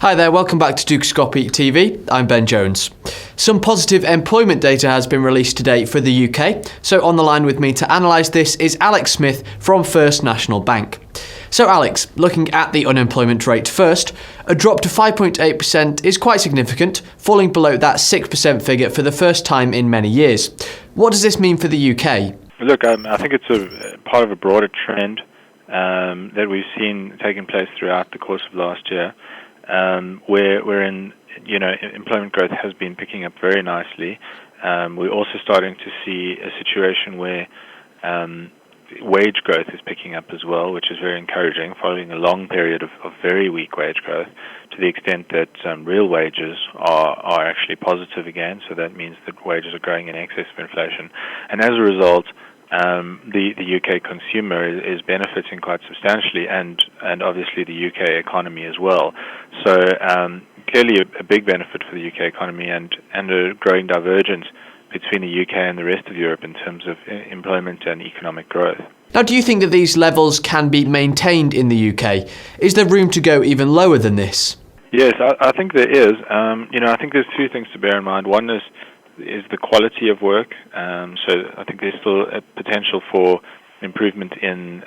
Hi there, welcome back to Dukascopy TV. I'm Ben Jones. Some positive employment data has been released today for the UK. So on the line with me to analyse this is Alex Smith from First National Bank. So Alex, looking at the unemployment rate first, a drop to 5.8% is quite significant, falling below that 6% figure for the first time in many years. What does this mean for the UK? Look, I think it's a part of a broader trend that we've seen taking place throughout the course of last year. Wherein employment growth has been picking up very nicely. We're also starting to see a situation where wage growth is picking up as well, which is very encouraging, following a long period of very weak wage growth, to the extent that real wages are actually positive again. So that means that wages are growing in excess of inflation, and as a result, the UK consumer is benefiting quite substantially, and obviously the UK economy as well. So clearly a big benefit for the UK economy, and a growing divergence between the UK and the rest of Europe in terms of employment and economic growth. Now, do you think that these levels can be maintained in the UK? Is there room to go even lower than this? Yes, I think there is. I think there's two things to bear in mind. One is the quality of work. So I think there's still a potential for improvement in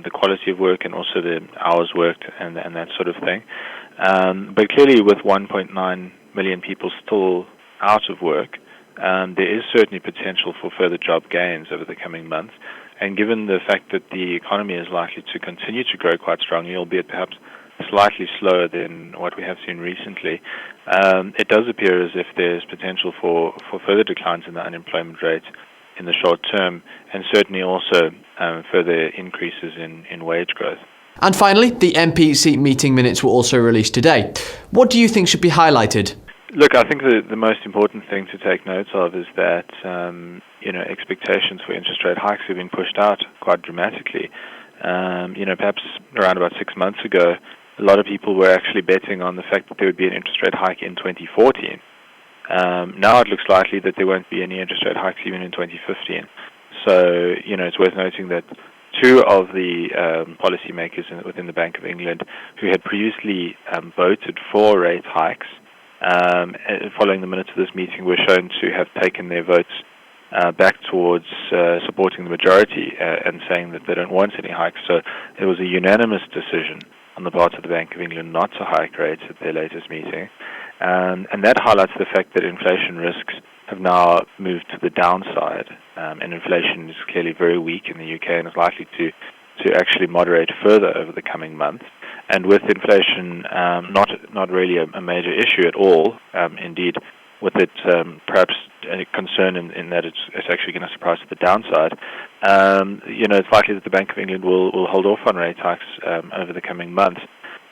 the quality of work and also the hours worked and that sort of thing. But clearly, with 1.9 million people still out of work, there is certainly potential for further job gains over the coming months. And given the fact that the economy is likely to continue to grow quite strongly, albeit perhaps slightly slower than what we have seen recently, it does appear as if there's potential for further declines in the unemployment rate in the short term, and certainly also further increases in wage growth. And finally, the MP seat meeting minutes were also released today. What do you think should be highlighted? Look, I think the most important thing to take note of is that expectations for interest rate hikes have been pushed out quite dramatically. Perhaps around about 6 months ago, a lot of people were actually betting on the fact that there would be an interest rate hike in 2014. Now it looks likely that there won't be any interest rate hikes even in 2015. So, it's worth noting that two of the policymakers within the Bank of England who had previously voted for rate hikes, following the minutes of this meeting, were shown to have taken their votes back towards supporting the majority and saying that they don't want any hikes. So it was a unanimous decision on the part of the Bank of England not to hike rates at their latest meeting. And that highlights the fact that inflation risks have now moved to the downside. And inflation is clearly very weak in the UK and is likely to actually moderate further over the coming months. And with inflation not really a major issue at all, indeed, with it perhaps a concern in that it's actually going to surprise to the downside, it's likely that the Bank of England will hold off on rate hikes over the coming months.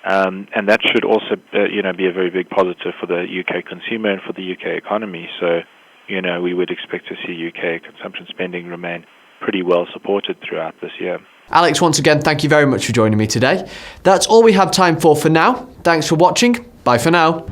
And that should also be a very big positive for the UK consumer and for the UK economy. So, we would expect to see UK consumption spending remain pretty well supported throughout this year. Alex, once again, thank you very much for joining me today. That's all we have time for now. Thanks for watching. Bye for now.